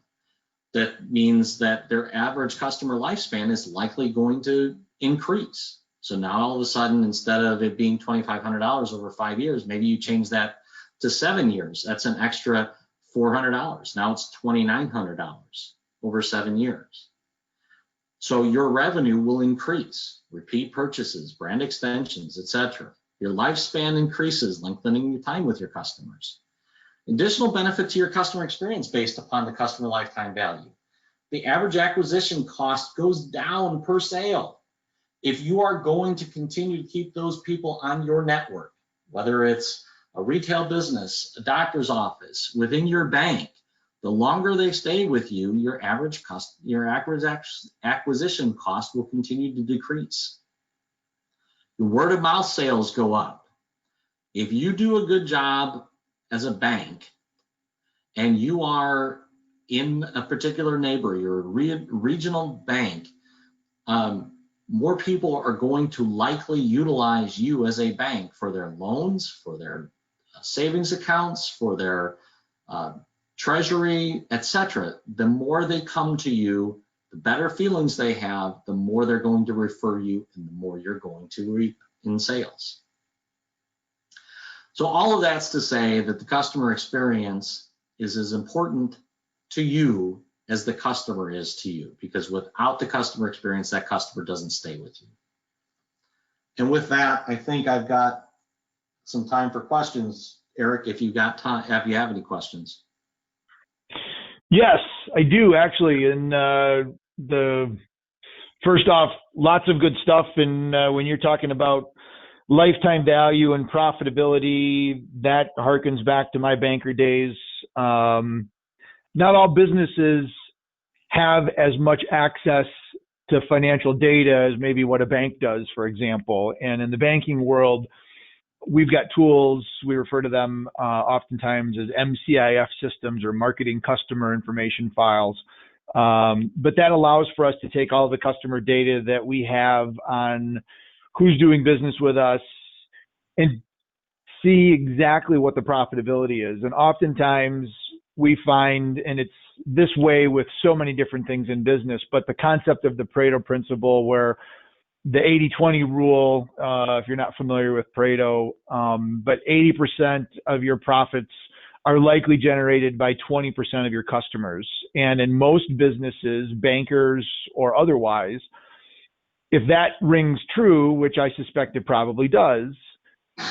That means that their average customer lifespan is likely going to increase. So now all of a sudden, instead of it being $2,500 over 5 years, maybe you change that to 7 years. That's an extra $400. Now it's $2,900 over 7 years. So your revenue will increase, repeat purchases, brand extensions, etc. Your lifespan increases, lengthening your time with your customers. Additional benefit to your customer experience based upon the customer lifetime value. The average acquisition cost goes down per sale. If you are going to continue to keep those people on your network, whether it's a retail business, a doctor's office, within your bank, the longer they stay with you, your average acquisition cost will continue to decrease. Your word of mouth sales go up. If you do a good job as a bank and you are in a particular neighborhood, you're a regional bank, more people are going to likely utilize you as a bank for their loans, for their savings accounts, for their treasury, etc. The more they come to you, the better feelings they have, the more they're going to refer you, and the more you're going to reap in sales. So all of that's to say that the customer experience is as important to you as the customer is to you, because without the customer experience, that customer doesn't stay with you. And with that, I think I've got some time for questions. Eric, if you've got time, if you have any questions. Yes, I do actually. And first off, lots of good stuff. And when you're talking about lifetime value and profitability, that harkens back to my banker days. Not all businesses have as much access to financial data as maybe what a bank does, for example. And in the banking world, we've got tools, we refer to them oftentimes as MCIF systems, or marketing customer information files. But that allows for us to take all the customer data that we have on who's doing business with us and see exactly what the profitability is. And oftentimes we find, and it's this way with so many different things in business, but the concept of the Pareto principle, where the 80-20 rule, if you're not familiar with Pareto, but 80% of your profits are likely generated by 20% of your customers. And in most businesses, bankers or otherwise, if that rings true, which I suspect it probably does,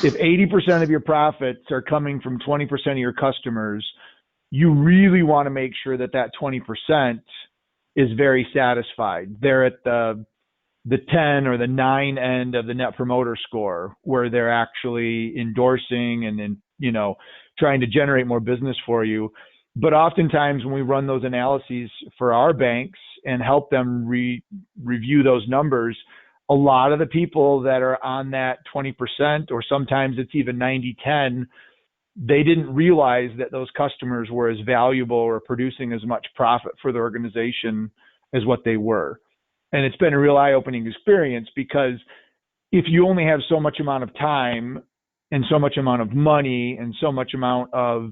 if 80% of your profits are coming from 20% of your customers, you really want to make sure that that 20% is very satisfied. They're at the 10 or the 9 end of the net promoter score, where they're actually endorsing and then, trying to generate more business for you. But oftentimes when we run those analyses for our banks and help them review those numbers, a lot of the people that are on that 20%, or sometimes it's even 90-10, they didn't realize that those customers were as valuable or producing as much profit for the organization as what they were. And it's been a real eye-opening experience, because if you only have so much amount of time and so much amount of money and so much amount of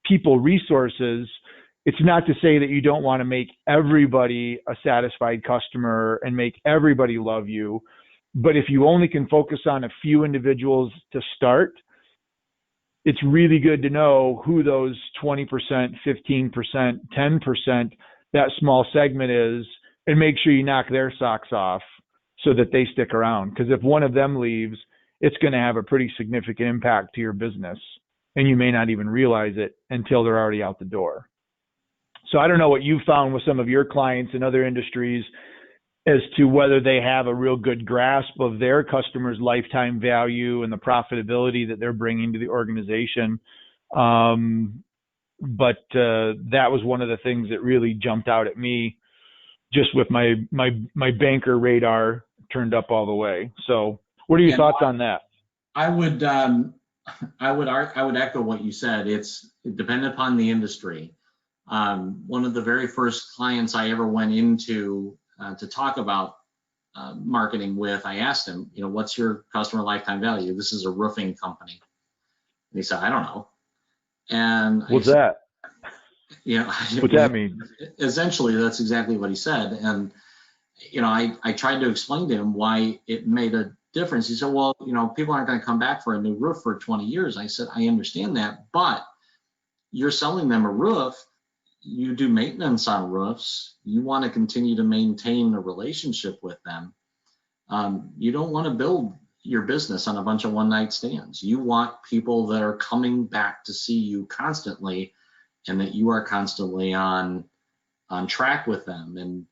people resources, it's not to say that you don't want to make everybody a satisfied customer and make everybody love you. But if you only can focus on a few individuals to start, it's really good to know who those 20%, 15%, 10%, that small segment is, and make sure you knock their socks off so that they stick around. Because if one of them leaves, it's going to have a pretty significant impact to your business, and you may not even realize it until they're already out the door. So I don't know what you've found with some of your clients in other industries as to whether they have a real good grasp of their customers' lifetime value and the profitability that they're bringing to the organization. But that was one of the things that really jumped out at me, just with my banker radar turned up all the way. So what are your thoughts on that? I would echo what you said. It depended upon the industry. One of the very first clients I ever went into to talk about marketing with, I asked him, what's your customer lifetime value? This is a roofing company. And he said, I don't know. And what's that? What's that mean? Essentially, that's exactly what he said. And, I tried to explain to him why it made a difference. He said, well, people aren't going to come back for a new roof for 20 years. I said, I understand that, but you're selling them a roof. You do maintenance on roofs. You want to continue to maintain a relationship with them. You don't want to build your business on a bunch of one-night stands. You want people that are coming back to see you constantly, and that you are constantly on track with them. And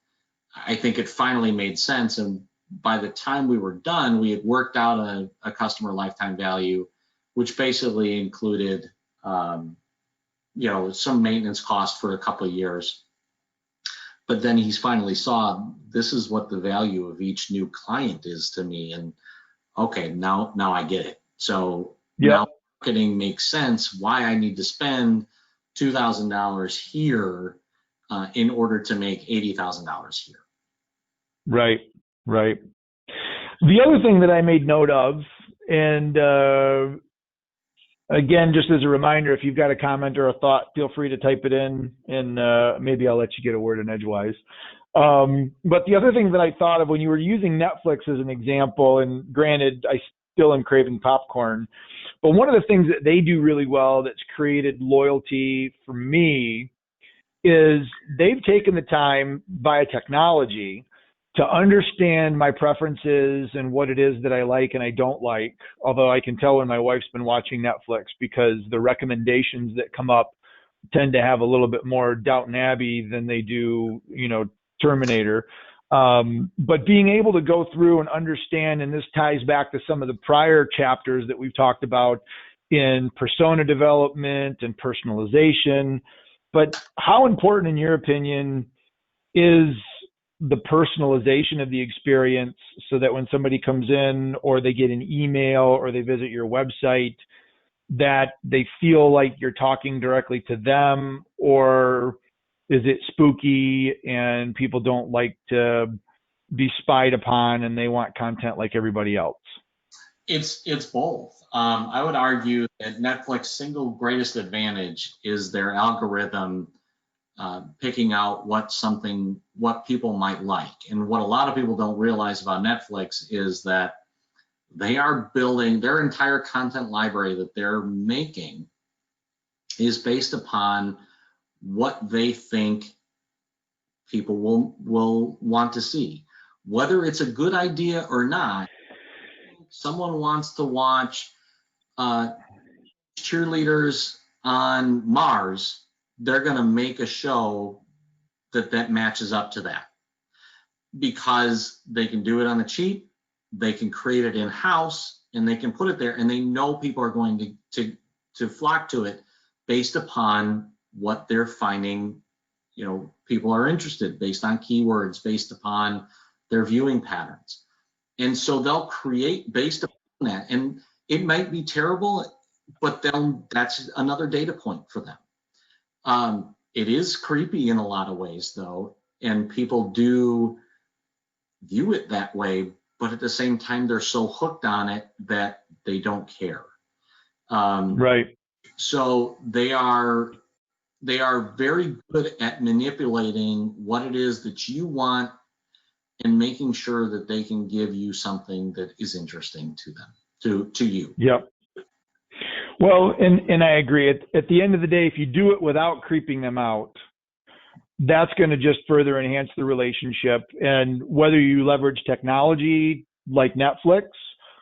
I think it finally made sense. And by the time we were done, we had worked out a customer lifetime value, which basically included some maintenance costs for a couple of years. But then he's finally saw, this is what the value of each new client is to me. And okay, now I get it. So now marketing makes sense, why I need to spend $2,000 here in order to make $80,000 here. Right. The other thing that I made note of, and again, just as a reminder, if you've got a comment or a thought, feel free to type it in, and maybe I'll let you get a word in edgewise. But the other thing that I thought of when you were using Netflix as an example, and granted, I still am craving popcorn, but one of the things that they do really well that's created loyalty for me is they've taken the time via technology to understand my preferences and what it is that I like and I don't like. Although I can tell when my wife's been watching Netflix, because the recommendations that come up tend to have a little bit more Downton Abbey than they do, Terminator. But being able to go through and understand, and this ties back to some of the prior chapters that we've talked about in persona development and personalization, but how important, in your opinion, is the personalization of the experience, so that when somebody comes in or they get an email or they visit your website, that they feel like you're talking directly to them? Or is it spooky and people don't like to be spied upon and they want content like everybody else? It's both. I would argue that Netflix's single greatest advantage is their algorithm picking out what people might like. And what a lot of people don't realize about Netflix is that they are building their entire content library that they're making is based upon what they think people will want to see. Whether it's a good idea or not, someone wants to watch cheerleaders on Mars, they're going to make a show that matches up to that, because they can do it on the cheap, they can create it in-house, and they can put it there, and they know people are going to flock to it based upon what they're finding, people are interested, based on keywords, based upon their viewing patterns. And so they'll create based upon that. And it might be terrible, but then that's another data point for them. It is creepy in a lot of ways, though, and people do view it that way, but at the same time, they're so hooked on it that they don't care. Right. So they are very good at manipulating what it is that you want and making sure that they can give you something that is interesting to them, to you. Yep. Well, and I agree. At the end of the day, if you do it without creeping them out, that's going to just further enhance the relationship. And whether you leverage technology like Netflix,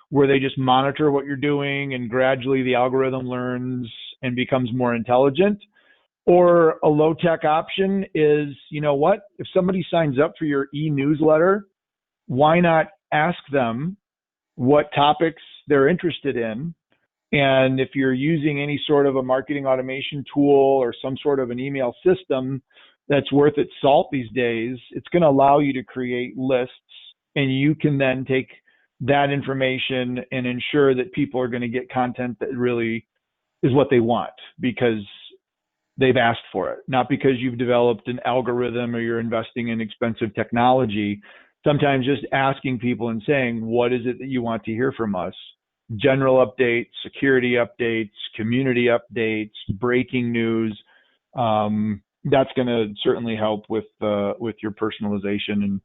where they just monitor what you're doing and gradually the algorithm learns and becomes more intelligent, or a low tech option is, you know what, if somebody signs up for your e-newsletter, why not ask them what topics they're interested in? And if you're using any sort of a marketing automation tool or some sort of an email system that's worth its salt these days, it's going to allow you to create lists, and you can then take that information and ensure that people are going to get content that really is what they want because they've asked for it, not because you've developed an algorithm or you're investing in expensive technology. Sometimes just asking people and saying, what is it that you want to hear from us? General updates, security updates, community updates, breaking news. That's going to certainly help with your personalization and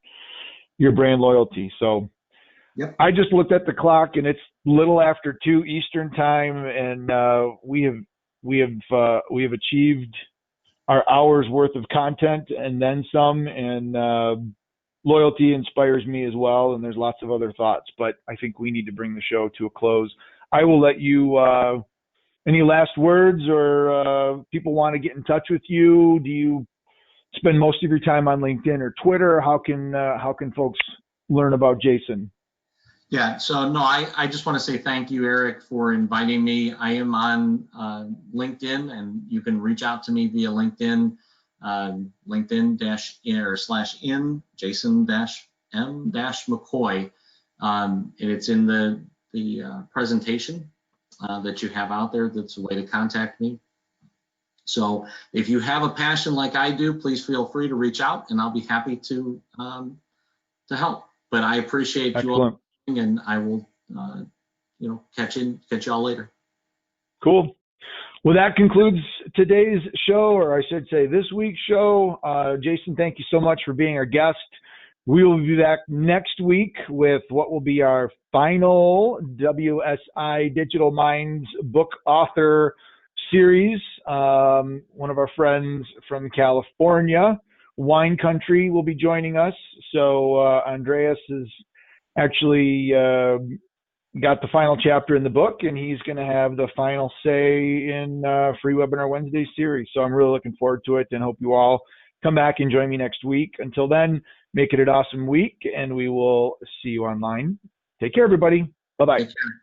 your brand loyalty. So Yep. I just looked at the clock and it's little after 2 Eastern time, and we have achieved our hour's worth of content and then some. And loyalty inspires me as well, and there's lots of other thoughts, but I think we need to bring the show to a close. I will let you, any last words, or people want to get in touch with you? Do you spend most of your time on LinkedIn or Twitter? How can folks learn about Jason? Yeah, so no, I just want to say thank you, Eric, for inviting me. I am on LinkedIn, and you can reach out to me via LinkedIn, LinkedIn-in/in Jason-m-McCoy, and it's in the presentation that you have out there. That's a way to contact me. So if you have a passion like I do, please feel free to reach out, and I'll be happy to help. But I appreciate Excellent. you all, and I will catch y'all later. Cool. Well, that concludes today's show, or I should say this week's show. Jason, thank you so much for being our guest. We will be back next week with what will be our final WSI Digital Minds book author series. One of our friends from California, Wine Country, will be joining us. So Andreas is actually got the final chapter in the book, and he's going to have the final say in Free Webinar Wednesday series. So I'm really looking forward to it, and hope you all come back and join me next week. Until then, make it an awesome week, and we will see you online. Take care, everybody. Bye-bye. Take care.